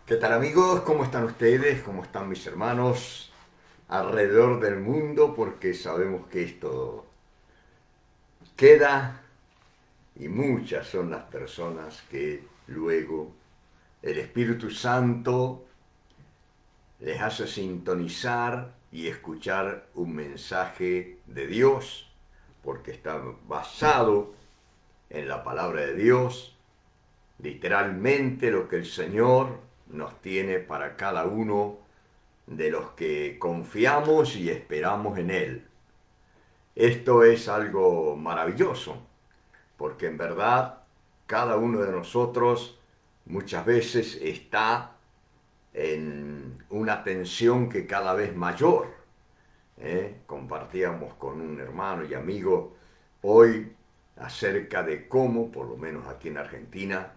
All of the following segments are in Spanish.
¿Qué tal amigos? ¿Cómo están ustedes? ¿Cómo están mis hermanos alrededor del mundo? Porque sabemos que esto queda y muchas son las personas que luego el Espíritu Santo les hace sintonizar y escuchar un mensaje de Dios, porque está basado en la palabra de Dios, literalmente lo que el Señor nos tiene para cada uno de los que confiamos y esperamos en Él. Esto es algo maravilloso, porque en verdad cada uno de nosotros muchas veces está en una tensión que cada vez mayor. Compartíamos con un hermano y amigo hoy acerca de cómo, por lo menos aquí en Argentina,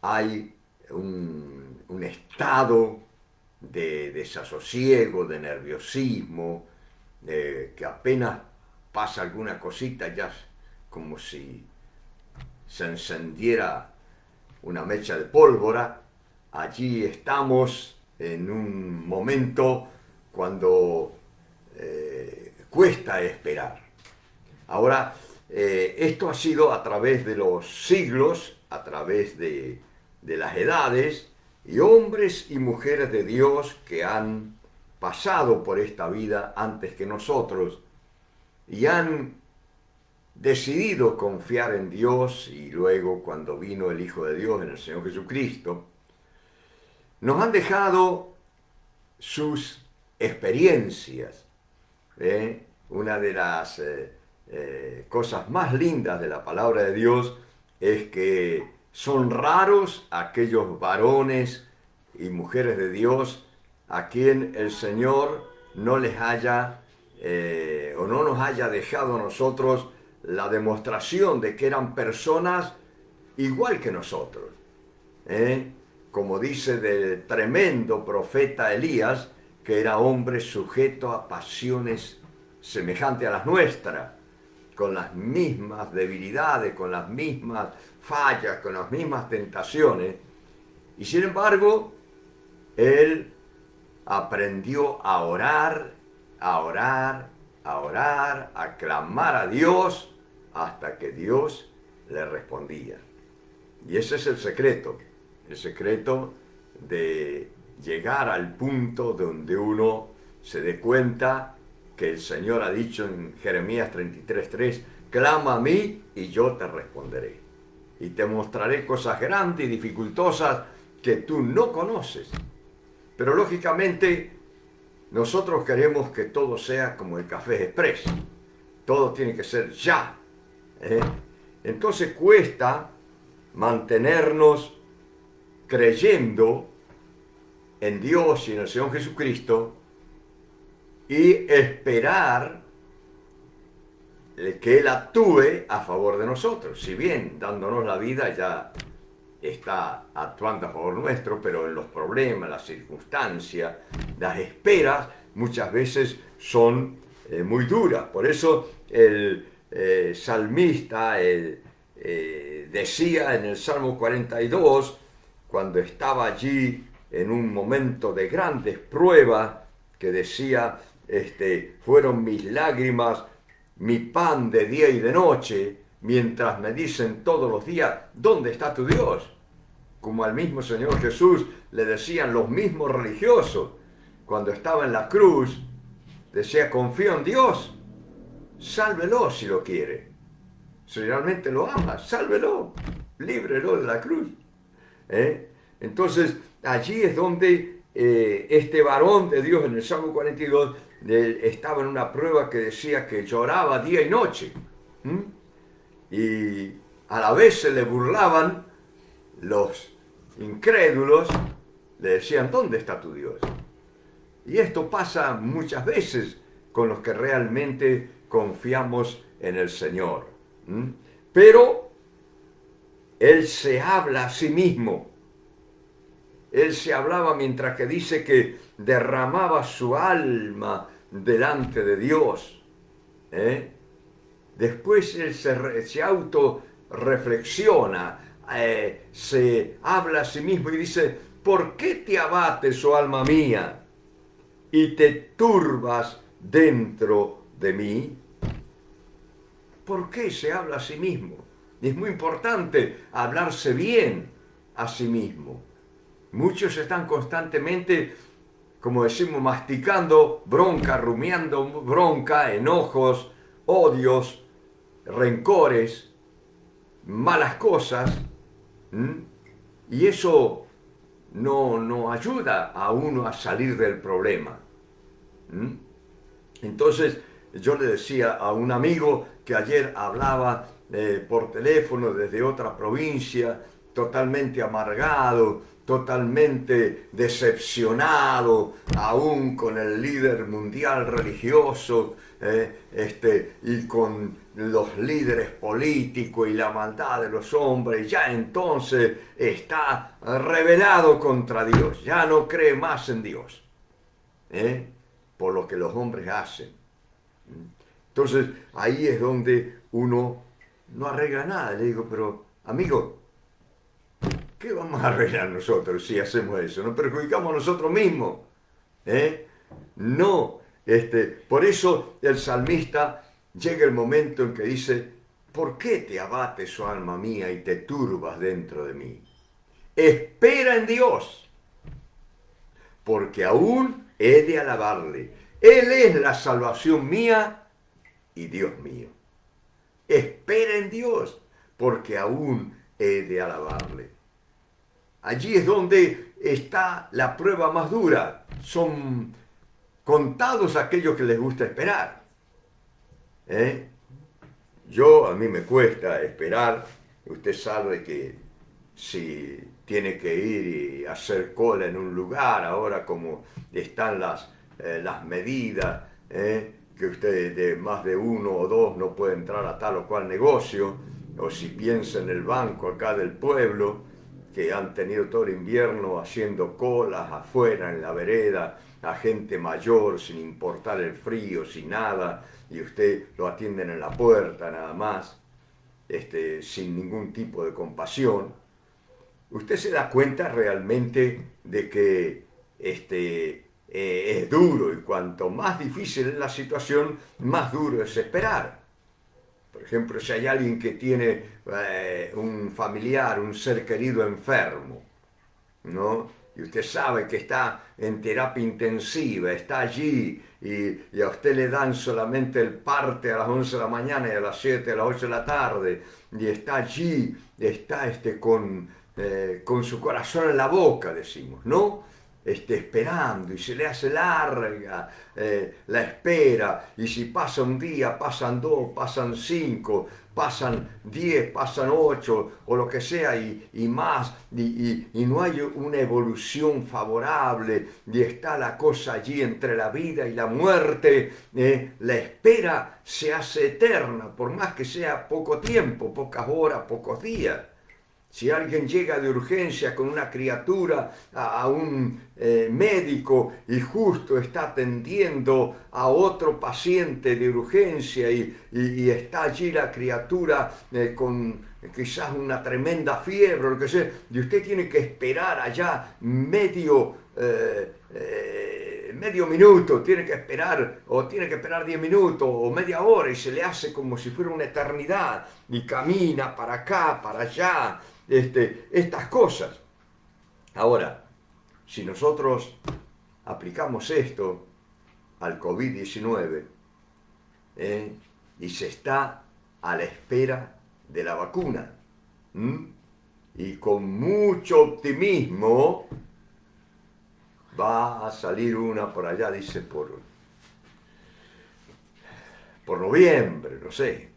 hay un estado de desasosiego, de nerviosismo, que apenas pasa alguna cosita ya como si se encendiera una mecha de pólvora. Allí estamos en un momento cuando cuesta esperar. Ahora, esto ha sido a través de los siglos, a través de las edades, y hombres y mujeres de Dios que han pasado por esta vida antes que nosotros y han decidido confiar en Dios, y luego cuando vino el Hijo de Dios, en el Señor Jesucristo, nos han dejado sus experiencias. Una de las cosas más lindas de la palabra de Dios es que son raros aquellos varones y mujeres de Dios a quien el Señor no les haya o no nos haya dejado a nosotros la demostración de que eran personas igual que nosotros. Como dice del tremendo profeta Elías, que era hombre sujeto a pasiones semejantes a las nuestras, con las mismas debilidades, con las mismas fallas, con las mismas tentaciones. Y sin embargo, él aprendió a orar, a orar, a orar, a clamar a Dios, hasta que Dios le respondía. Y ese es el secreto de llegar al punto donde uno se dé cuenta que el Señor ha dicho en Jeremías 33:3, clama a mí y yo te responderé. Y te mostraré cosas grandes y dificultosas que tú no conoces. Pero lógicamente nosotros queremos que todo sea como el café express. Todo tiene que ser ya. Entonces cuesta mantenernos creyendo en Dios y en el Señor Jesucristo y esperar que Él actúe a favor de nosotros. Si bien dándonos la vida ya está actuando a favor nuestro, pero en los problemas, las circunstancias, las esperas muchas veces son muy duras. Por eso el salmista decía en el Salmo 42, cuando estaba allí en un momento de grandes pruebas, que decía, fueron mis lágrimas mi pan de día y de noche, mientras me dicen todos los días, ¿dónde está tu Dios? Como al mismo Señor Jesús le decían los mismos religiosos, cuando estaba en la cruz, decía, confío en Dios, sálvelo si lo quiere. Si realmente lo ama, sálvelo, líbrelo de la cruz. Entonces, allí es donde este varón de Dios en el Salmo 42 estaba en una prueba que decía que lloraba día y noche. Y a la vez se le burlaban los incrédulos, le decían, ¿dónde está tu Dios? Y esto pasa muchas veces con los que realmente confiamos en el Señor. Pero Él se habla a sí mismo. Él se hablaba mientras que dice que derramaba su alma delante de Dios. Después Él se autorreflexiona, se habla a sí mismo y dice, ¿por qué te abates, oh alma mía, y te turbas dentro de mí? ¿Por qué se habla a sí mismo? Es muy importante hablarse bien a sí mismo. Muchos están constantemente, como decimos, masticando bronca, rumiando bronca, enojos, odios, rencores, malas cosas. ¿Mm? Y eso no ayuda a uno a salir del problema. ¿Mm? Entonces yo le decía a un amigo que ayer hablaba por teléfono desde otra provincia, totalmente amargado, totalmente decepcionado, aún con el líder mundial religioso, y con los líderes políticos y la maldad de los hombres, ya entonces está rebelado contra Dios, ya no cree más en Dios, por lo que los hombres hacen. Entonces ahí es donde uno no arregla nada. Le digo, pero amigo, ¿qué vamos a arreglar nosotros si hacemos eso? Nos perjudicamos a nosotros mismos. No, por eso el salmista llega el momento en que dice, ¿por qué te abates, oh alma mía, y te turbas dentro de mí? Espera en Dios, porque aún he de alabarle. Él es la salvación mía y Dios mío. Espera en Dios, porque aún he de alabarle. Allí es donde está la prueba más dura. Son contados aquellos que les gusta esperar. A mí me cuesta esperar. Usted sabe que si tiene que ir y hacer cola en un lugar, ahora como están las medidas, que usted de más de uno o dos no puede entrar a tal o cual negocio, o si piensa en el banco acá del pueblo, que han tenido todo el invierno haciendo colas afuera en la vereda, a gente mayor sin importar el frío, sin nada, y usted lo atienden en la puerta nada más, sin ningún tipo de compasión. Usted se da cuenta realmente de que es duro, y cuanto más difícil es la situación, más duro es esperar. Por ejemplo, si hay alguien que tiene un familiar, un ser querido enfermo, ¿no? Y usted sabe que está en terapia intensiva, está allí, y a usted le dan solamente el parte a las 11 de la mañana y a las 7, a las 8 de la tarde, y está allí, está con su corazón en la boca, decimos, ¿no? Esperando, y se le hace larga la espera, y si pasa un día, pasan 2, pasan 5, pasan 10, pasan 8, o lo que sea, y más, y no hay una evolución favorable, y está la cosa allí entre la vida y la muerte. La espera se hace eterna, por más que sea poco tiempo, pocas horas, pocos días. Si alguien llega de urgencia con una criatura a un médico y justo está atendiendo a otro paciente de urgencia, y está allí la criatura con quizás una tremenda fiebre o lo que sea, y usted tiene que esperar allá medio minuto, tiene que esperar 10 minutos o media hora, y se le hace como si fuera una eternidad, y camina para acá, para allá, estas cosas. Ahora, si nosotros aplicamos esto al COVID-19, y se está a la espera de la vacuna, y con mucho optimismo va a salir una por allá, dice por noviembre, no sé,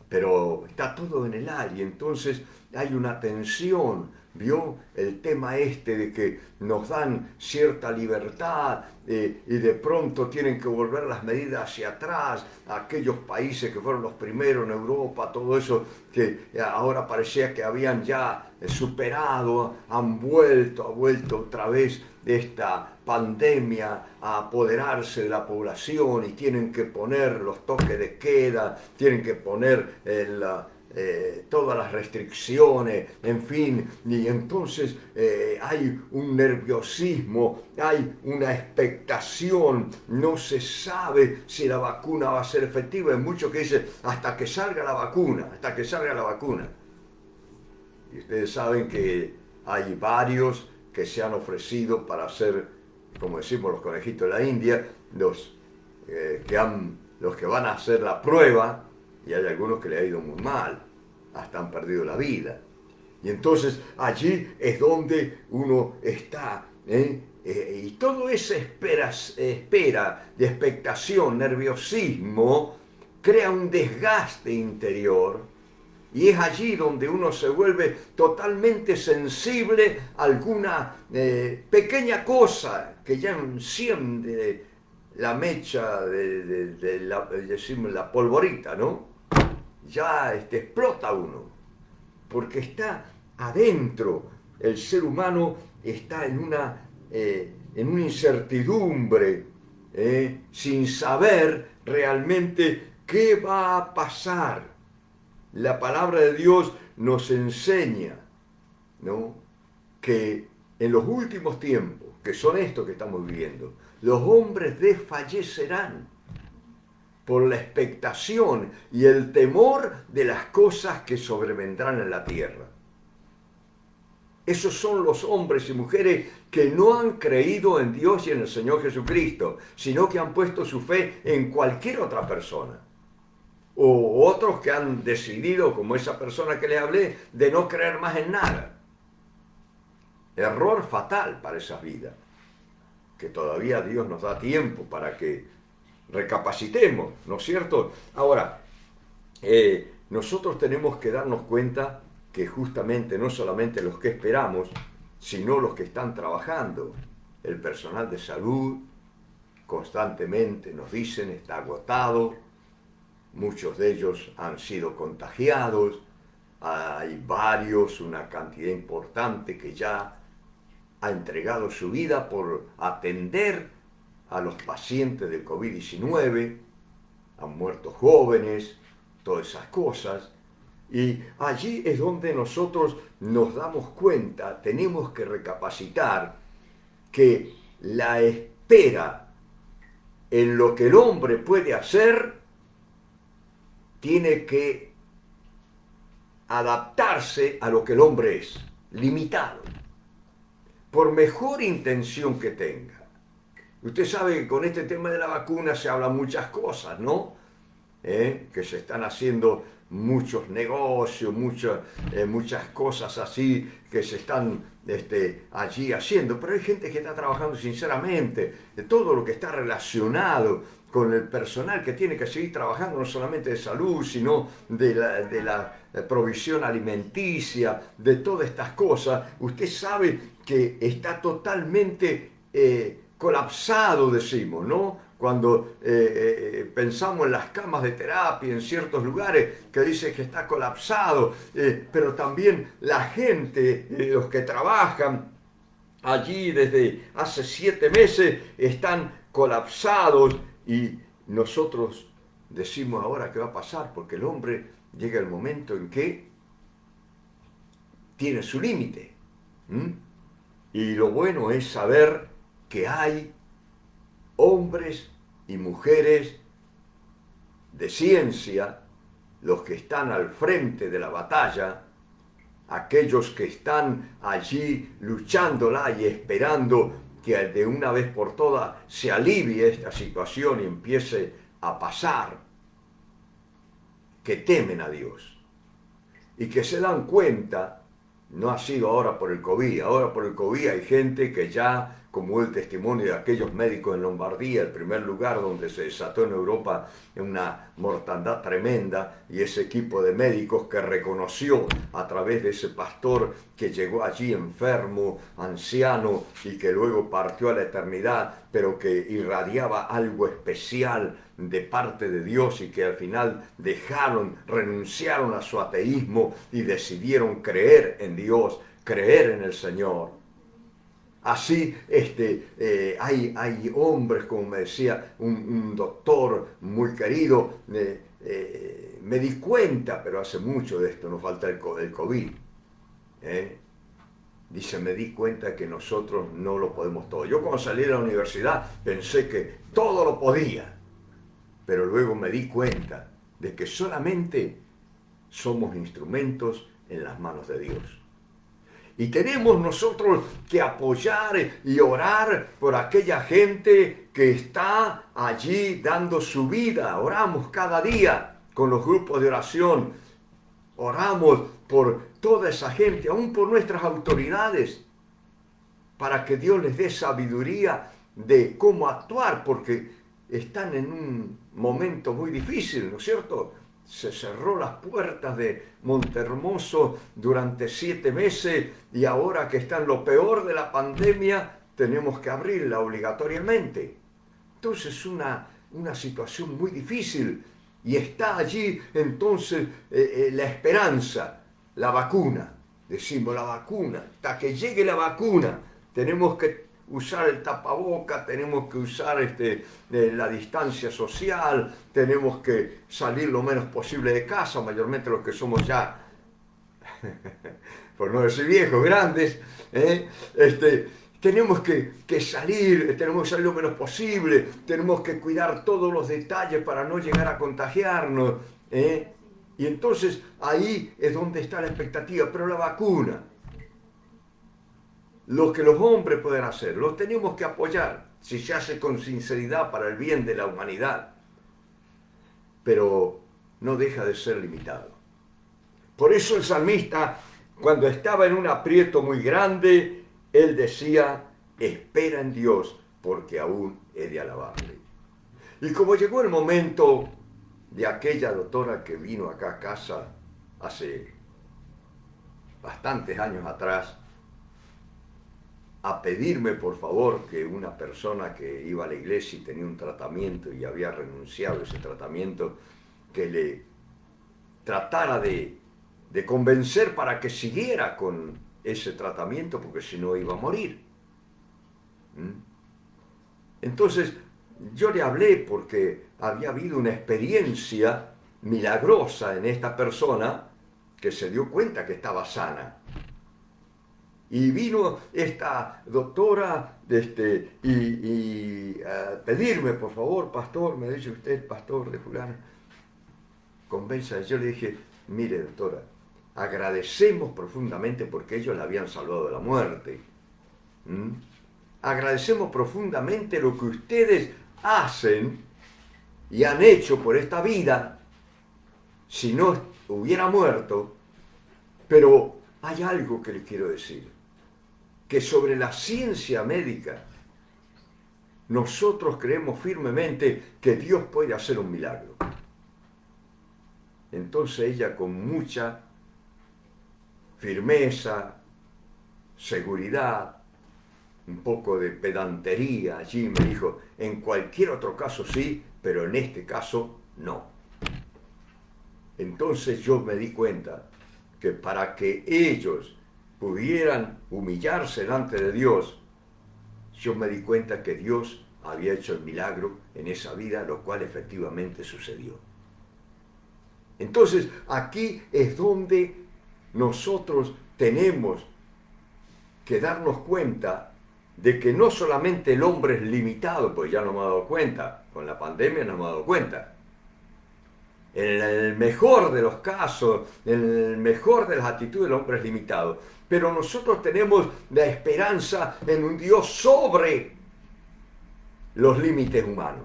pero está todo en el aire. Entonces hay una tensión, ¿vio? El tema de que nos dan cierta libertad, y de pronto tienen que volver las medidas hacia atrás, aquellos países que fueron los primeros en Europa, todo eso que ahora parecía que habían ya superado, ha vuelto otra vez esta pandemia a apoderarse de la población, y tienen que poner los toques de queda, tienen que poner todas las restricciones, en fin, y entonces hay un nerviosismo, hay una expectación, no se sabe si la vacuna va a ser efectiva. Hay muchos que dicen hasta que salga la vacuna, hasta que salga la vacuna. Y ustedes saben que hay varios que se han ofrecido para hacer, como decimos los conejitos de la India, los que van a hacer la prueba, y hay algunos que le ha ido muy mal, hasta han perdido la vida. Y entonces allí es donde uno está, y todo esa espera de expectación, nerviosismo, crea un desgaste interior. Y es allí donde uno se vuelve totalmente sensible a alguna pequeña cosa que ya enciende la mecha decimos, la polvorita, ¿no? Ya explota uno, porque está adentro. El ser humano está en una incertidumbre, sin saber realmente qué va a pasar. La palabra de Dios nos enseña, ¿no?, que en los últimos tiempos, que son estos que estamos viviendo, los hombres desfallecerán por la expectación y el temor de las cosas que sobrevendrán en la tierra. Esos son los hombres y mujeres que no han creído en Dios y en el Señor Jesucristo, sino que han puesto su fe en cualquier otra persona. O otros que han decidido, como esa persona que les hablé, de no creer más en nada. Error fatal para esas vidas, que todavía Dios nos da tiempo para que recapacitemos, ¿no es cierto? Ahora, nosotros tenemos que darnos cuenta que justamente no solamente los que esperamos, sino los que están trabajando, el personal de salud, constantemente nos dicen está agotado. Muchos de ellos han sido contagiados, hay varios, una cantidad importante que ya ha entregado su vida por atender a los pacientes del COVID-19, han muerto jóvenes, todas esas cosas. Y allí es donde nosotros nos damos cuenta, tenemos que recapacitar que la espera en lo que el hombre puede hacer tiene que adaptarse a lo que el hombre es, limitado, por mejor intención que tenga. Usted sabe que con este tema de la vacuna se habla muchas cosas, ¿no? Que se están haciendo muchos negocios, muchas cosas así que se están allí haciendo, pero hay gente que está trabajando sinceramente, de todo lo que está relacionado con el personal que tiene que seguir trabajando, no solamente de salud, sino de la provisión alimenticia, de todas estas cosas. Usted sabe que está totalmente colapsado, decimos, ¿no? Cuando pensamos en las camas de terapia en ciertos lugares, que dice que está colapsado, pero también la gente, los que trabajan allí desde hace 7 meses, están colapsados. Y nosotros decimos ahora qué va a pasar, porque el hombre llega el momento en que tiene su límite. Y lo bueno es saber que hay hombres y mujeres de ciencia, los que están al frente de la batalla, aquellos que están allí luchándola y esperando que de una vez por todas se alivie esta situación y empiece a pasar, que temen a Dios y que se dan cuenta, no ha sido ahora por el COVID, ahora por el COVID hay gente que ya, como el testimonio de aquellos médicos en Lombardía, el primer lugar donde se desató en Europa una mortandad tremenda, y ese equipo de médicos que reconoció a través de ese pastor que llegó allí enfermo, anciano, y que luego partió a la eternidad, pero que irradiaba algo especial de parte de Dios, y que al final renunciaron a su ateísmo y decidieron creer en Dios, creer en el Señor. Así hay hombres, como me decía un doctor muy querido, me di cuenta, pero hace mucho de esto, no falta el COVID. Dice, me di cuenta que nosotros no lo podemos todo. Yo cuando salí de la universidad pensé que todo lo podía, pero luego me di cuenta de que solamente somos instrumentos en las manos de Dios. Y tenemos nosotros que apoyar y orar por aquella gente que está allí dando su vida. Oramos cada día con los grupos de oración. Oramos por toda esa gente, aún por nuestras autoridades, para que Dios les dé sabiduría de cómo actuar, porque están en un momento muy difícil, ¿no es cierto? Se cerró las puertas de Montehermoso durante 7 meses y ahora que está en lo peor de la pandemia, tenemos que abrirla obligatoriamente. Entonces es una situación muy difícil y está allí entonces la esperanza, la vacuna. Decimos la vacuna, hasta que llegue la vacuna tenemos que usar el tapaboca, tenemos que usar la distancia social, tenemos que salir lo menos posible de casa, mayormente los que somos ya, por no decir viejos, grandes, tenemos que salir lo menos posible, tenemos que cuidar todos los detalles para no llegar a contagiarnos, y entonces ahí es donde está la expectativa, pero la vacuna, lo que los hombres pueden hacer, los tenemos que apoyar, si se hace con sinceridad para el bien de la humanidad, pero no deja de ser limitado. Por eso el salmista, cuando estaba en un aprieto muy grande, él decía, espera en Dios, porque aún he de alabarle. Y como llegó el momento de aquella doctora que vino acá a casa hace bastantes años atrás, a pedirme por favor que una persona que iba a la iglesia y tenía un tratamiento y había renunciado a ese tratamiento, que le tratara de convencer para que siguiera con ese tratamiento, porque si no iba a morir. Entonces yo le hablé porque había habido una experiencia milagrosa en esta persona que se dio cuenta que estaba sana. Y vino esta doctora a pedirme, por favor, pastor, me dice usted, pastor de fulano, convenza. Yo le dije, mire doctora, agradecemos profundamente porque ellos la habían salvado de la muerte. Agradecemos profundamente lo que ustedes hacen y han hecho por esta vida, si no hubiera muerto, pero hay algo que les quiero decir. Que sobre la ciencia médica nosotros creemos firmemente que Dios puede hacer un milagro. Entonces ella con mucha firmeza, seguridad, un poco de pedantería allí me dijo, en cualquier otro caso sí, pero en este caso no. Entonces yo me di cuenta que para que ellos pudieran humillarse delante de Dios, yo me di cuenta que Dios había hecho el milagro en esa vida, lo cual efectivamente sucedió. Entonces, aquí es donde nosotros tenemos que darnos cuenta de que no solamente el hombre es limitado, pues ya nos hemos dado cuenta, con la pandemia nos hemos dado cuenta. En el mejor de los casos, en el mejor de las actitudes, el hombre es limitado. Pero nosotros tenemos la esperanza en un Dios sobre los límites humanos.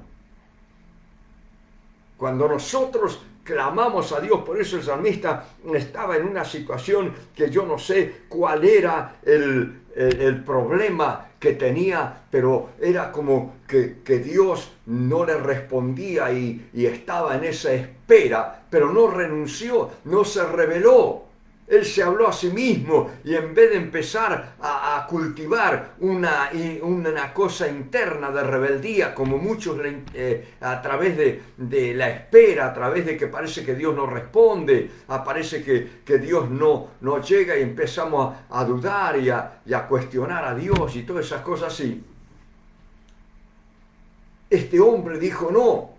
Cuando nosotros clamamos a Dios, por eso el salmista estaba en una situación que yo no sé cuál era el problema que tenía, pero era como que Dios no le respondía y estaba en esa espera, pero no renunció, no se rebeló. Él se habló a sí mismo y en vez de empezar a cultivar una cosa interna de rebeldía, como muchos a través de la espera, a través de que parece que Dios no responde, parece que Dios no llega y empezamos a dudar y a cuestionar a Dios y todas esas cosas así. Este hombre dijo, no,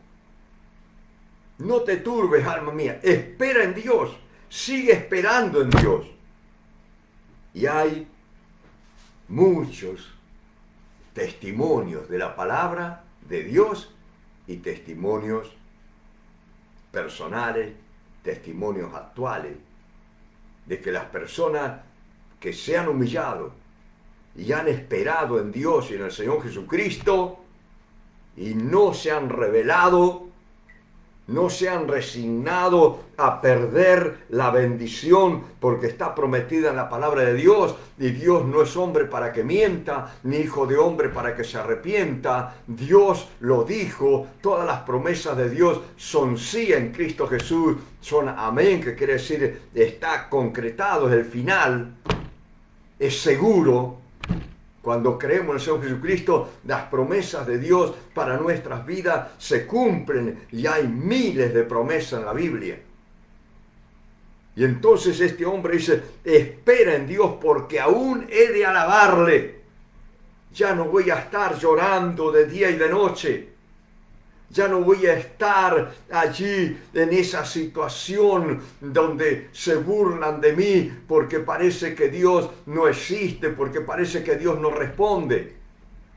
No te turbes, alma mía. Espera en Dios. Sigue esperando en Dios. Y hay muchos testimonios de la palabra de Dios y testimonios personales, testimonios actuales, de que las personas que se han humillado y han esperado en Dios y en el Señor Jesucristo y no se han rebelado, no se han resignado a perder la bendición porque está prometida en la palabra de Dios, y Dios no es hombre para que mienta, ni hijo de hombre para que se arrepienta. Dios lo dijo, todas las promesas de Dios son sí en Cristo Jesús, son amén, que quiere decir está concretado, es el final, es seguro. Cuando creemos en el Señor Jesucristo, las promesas de Dios para nuestras vidas se cumplen, y hay miles de promesas en la Biblia. Y entonces este hombre dice, espera en Dios porque aún he de alabarle. Ya no voy a estar llorando de día y de noche. Ya no voy a estar allí en esa situación donde se burlan de mí porque parece que Dios no existe, porque parece que Dios no responde.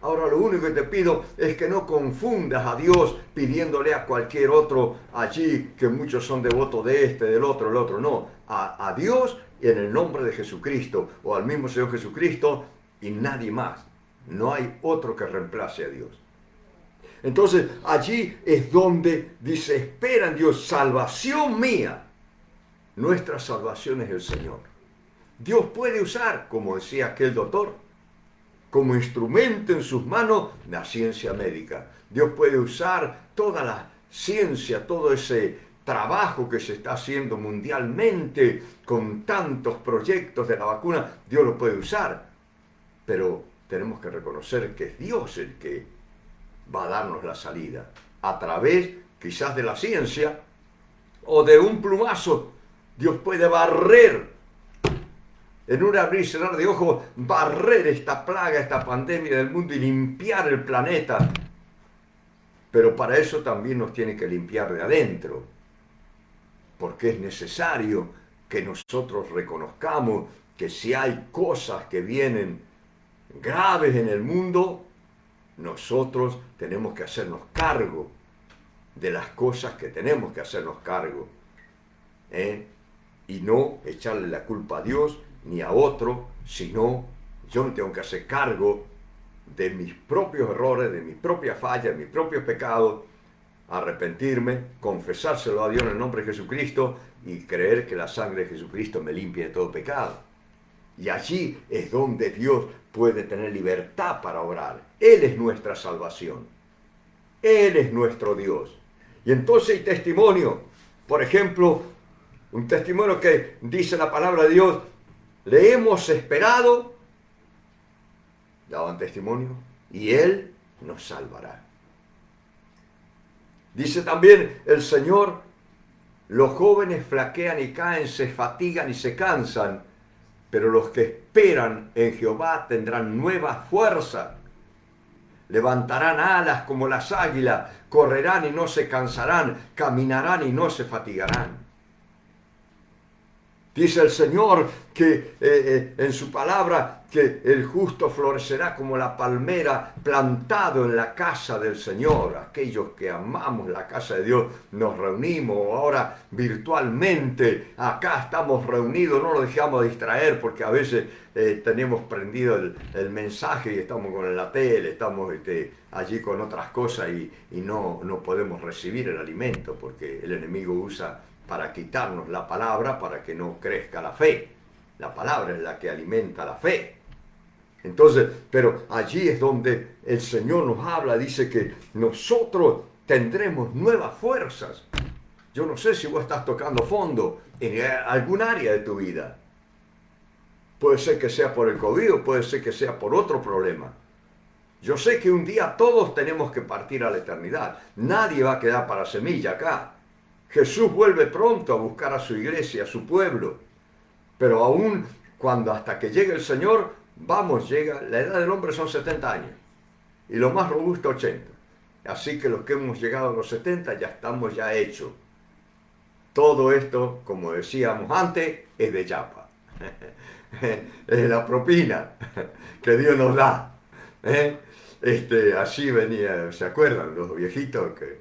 Ahora lo único que te pido es que no confundas a Dios pidiéndole a cualquier otro allí, que muchos son devotos de este, del otro, el otro. No, a Dios y en el nombre de Jesucristo, o al mismo Señor Jesucristo y nadie más. No hay otro que reemplace a Dios. Entonces allí es donde dice, espera en Dios, salvación mía. Nuestra salvación es el Señor. Dios puede usar, como decía aquel doctor, como instrumento en sus manos la ciencia médica. Dios puede usar toda la ciencia, todo ese trabajo que se está haciendo mundialmente con tantos proyectos de la vacuna. Dios lo puede usar, pero tenemos que reconocer que es Dios el que va a darnos la salida, a través quizás de la ciencia o de un plumazo. Dios puede barrer, en un abrir y cerrar de ojos, barrer esta plaga, esta pandemia del mundo y limpiar el planeta. Pero para eso también nos tiene que limpiar de adentro, porque es necesario que nosotros reconozcamos que si hay cosas que vienen graves en el mundo, nosotros tenemos que hacernos cargo de las cosas que tenemos que hacernos cargo, y no echarle la culpa a Dios ni a otro, sino yo me tengo que hacer cargo de mis propios errores, de mis propias fallas, de mis propios pecados, arrepentirme, confesárselo a Dios en el nombre de Jesucristo y creer que la sangre de Jesucristo me limpia de todo pecado. Y allí es donde Dios puede tener libertad para orar. Él es nuestra salvación. Él es nuestro Dios. Y entonces hay testimonio. Por ejemplo, un testimonio que dice la palabra de Dios, le hemos esperado, daban testimonio, y Él nos salvará. Dice también el Señor, los jóvenes flaquean y caen, se fatigan y se cansan, pero los que esperan en Jehová tendrán nueva fuerza. Levantarán alas como las águilas, correrán y no se cansarán, caminarán y no se fatigarán. Dice el Señor que en su palabra que el justo florecerá como la palmera plantado en la casa del Señor. Aquellos que amamos la casa de Dios nos reunimos ahora virtualmente. Acá estamos reunidos, no nos dejamos distraer porque a veces tenemos prendido el mensaje y estamos con la tele, estamos allí con otras cosas y no podemos recibir el alimento porque el enemigo usa para quitarnos la palabra, para que no crezca la fe. La palabra es la que alimenta la fe. Entonces, pero allí es donde el Señor nos habla, dice que nosotros tendremos nuevas fuerzas. Yo no sé si vos estás tocando fondo en algún área de tu vida. Puede ser que sea por el COVID, puede ser que sea por otro problema. Yo sé que un día todos tenemos que partir a la eternidad. Nadie va a quedar para semilla acá. Jesús vuelve pronto a buscar a su iglesia, a su pueblo. Pero aún cuando hasta que llegue el Señor, llega, la edad del hombre son 70 años. Y lo más robusto 80. Así que los que hemos llegado a los 70 ya estamos hechos. Todo esto, como decíamos antes, es de chapa. Es la propina que Dios nos da. ¿Eh? Así venía, ¿se acuerdan? Los viejitos que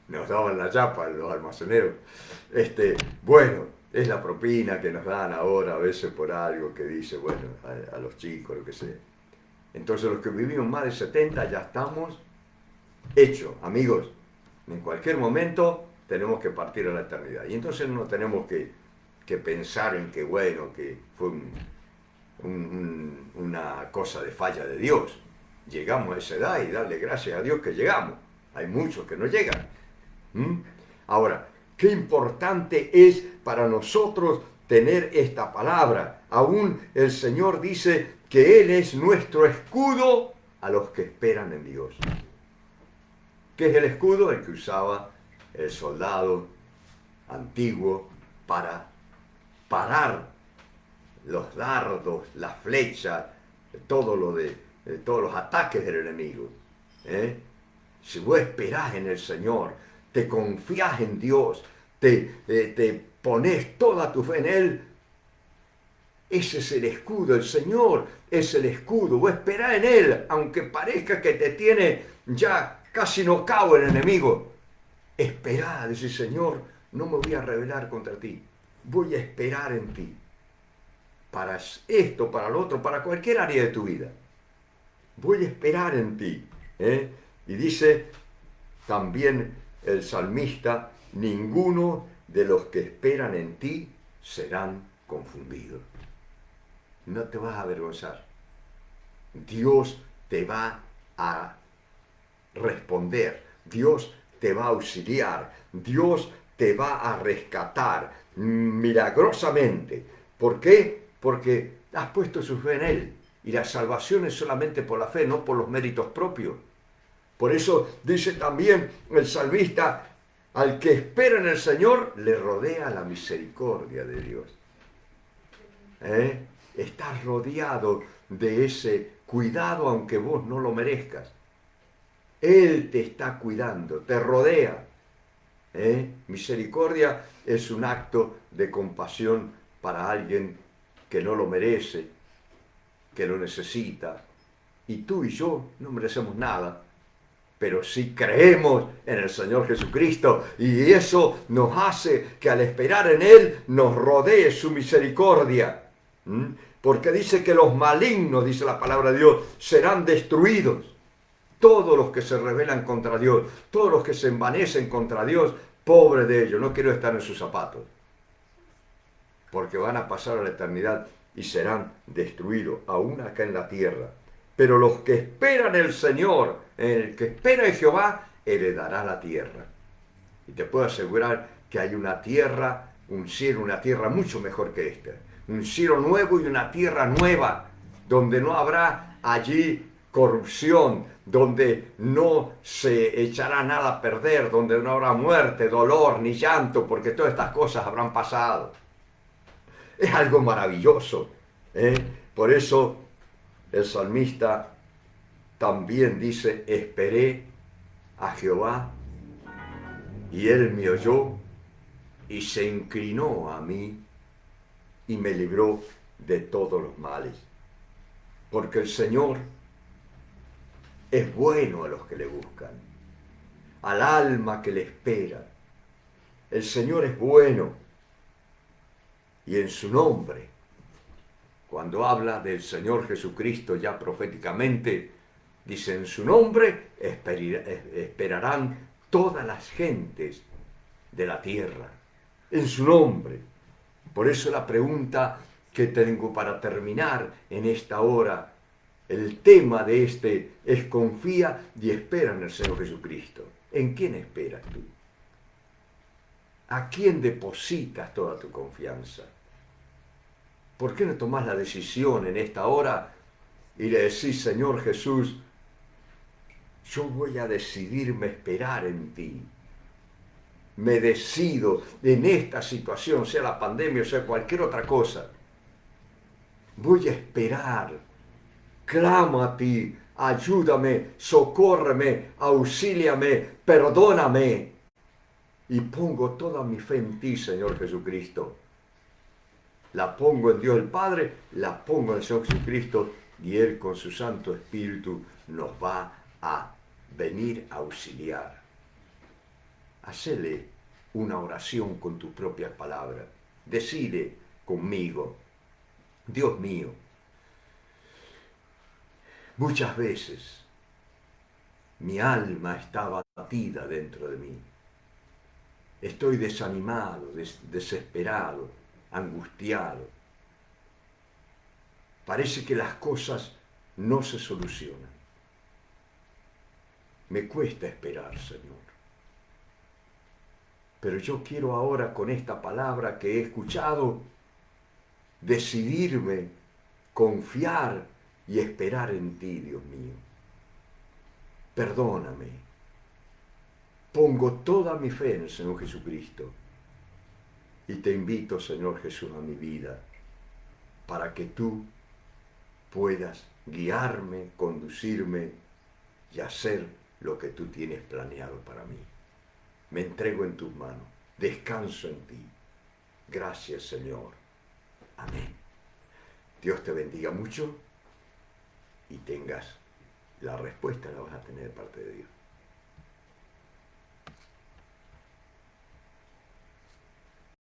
nos daban la chapa, los almaceneros. Bueno, es la propina que nos dan ahora a veces por algo que dice, bueno, a los chicos, lo que sea. Entonces los que vivimos más de 70 ya estamos hechos, amigos. En cualquier momento tenemos que partir a la eternidad. Y entonces no tenemos que pensar en que, bueno, que fue una cosa de falla de Dios. Llegamos a esa edad y darle gracias a Dios que llegamos. Hay muchos que no llegan. Ahora, qué importante es para nosotros tener esta palabra. Aún el Señor dice que Él es nuestro escudo a los que esperan en Dios. ¿Qué es el escudo? El que usaba el soldado antiguo para parar los dardos, las flechas, todos los ataques del enemigo. Si vos esperás en el Señor, te confías en Dios, te pones toda tu fe en Él, ese es el escudo. El Señor es el escudo. Vos esperás en Él, aunque parezca que te tiene ya casi nocao el enemigo. Esperá, dice Señor, no me voy a rebelar contra ti. Voy a esperar en ti. Para esto, para lo otro, para cualquier área de tu vida. Voy a esperar en ti. Y dice también el salmista, ninguno de los que esperan en ti serán confundidos. No te vas a avergonzar. Dios te va a responder. Dios te va a auxiliar. Dios te va a rescatar milagrosamente. ¿Por qué? Porque has puesto su fe en Él. Y la salvación es solamente por la fe, no por los méritos propios. Por eso dice también el salmista, al que espera en el Señor, le rodea la misericordia de Dios. Estás rodeado de ese cuidado aunque vos no lo merezcas. Él te está cuidando, te rodea. Misericordia es un acto de compasión para alguien que no lo merece, que lo necesita. Y tú y yo no merecemos nada, pero sí creemos en el Señor Jesucristo y eso nos hace que al esperar en Él nos rodee su misericordia. Porque dice que los malignos, dice la palabra de Dios, serán destruidos. Todos los que se rebelan contra Dios, todos los que se envanecen contra Dios, pobre de ellos, no quiero estar en sus zapatos. Porque van a pasar a la eternidad y serán destruidos, aún acá en la tierra. Pero los que esperan el Señor, el que espera en Jehová, heredará la tierra. Y te puedo asegurar que hay una tierra, un cielo, una tierra mucho mejor que esta. Un cielo nuevo y una tierra nueva, donde no habrá allí corrupción, donde no se echará nada a perder, donde no habrá muerte, dolor, ni llanto, porque todas estas cosas habrán pasado. Es algo maravilloso. Por eso el salmista también dice, esperé a Jehová y Él me oyó y se inclinó a mí y me libró de todos los males. Porque el Señor es bueno a los que le buscan, al alma que le espera. El Señor es bueno y en su nombre, cuando habla del Señor Jesucristo ya proféticamente, dice en su nombre esperarán todas las gentes de la tierra, en su nombre. Por eso la pregunta que tengo para terminar en esta hora, el tema de es confía y espera en el Señor Jesucristo. ¿En quién esperas tú? ¿A quién depositas toda tu confianza? ¿Por qué no tomás la decisión en esta hora y le decís, Señor Jesús, yo voy a decidirme esperar en ti? Me decido en esta situación, sea la pandemia o sea cualquier otra cosa. Voy a esperar. Clamo a ti, ayúdame, socórreme, auxíliame, perdóname. y pongo toda mi fe en ti, Señor Jesucristo. La pongo en Dios el Padre, la pongo en el Señor Jesucristo, y Él con su Santo Espíritu nos va a venir a auxiliar. Hacele una oración con tus propias palabras. Decide conmigo: Dios mío, muchas veces mi alma está abatida dentro de mí. Estoy desanimado, desesperado, angustiado. Parece que las cosas no se solucionan. Me cuesta esperar, Señor. Pero yo quiero ahora, con esta palabra que he escuchado, decidirme, confiar y esperar en ti, Dios mío. Perdóname. Pongo toda mi fe en el Señor Jesucristo. Y te invito, Señor Jesús, a mi vida, para que tú puedas guiarme, conducirme y hacer lo que tú tienes planeado para mí. Me entrego en tus manos, descanso en ti. Gracias, Señor. Amén. Dios te bendiga mucho y tengas la respuesta, la vas a tener de parte de Dios.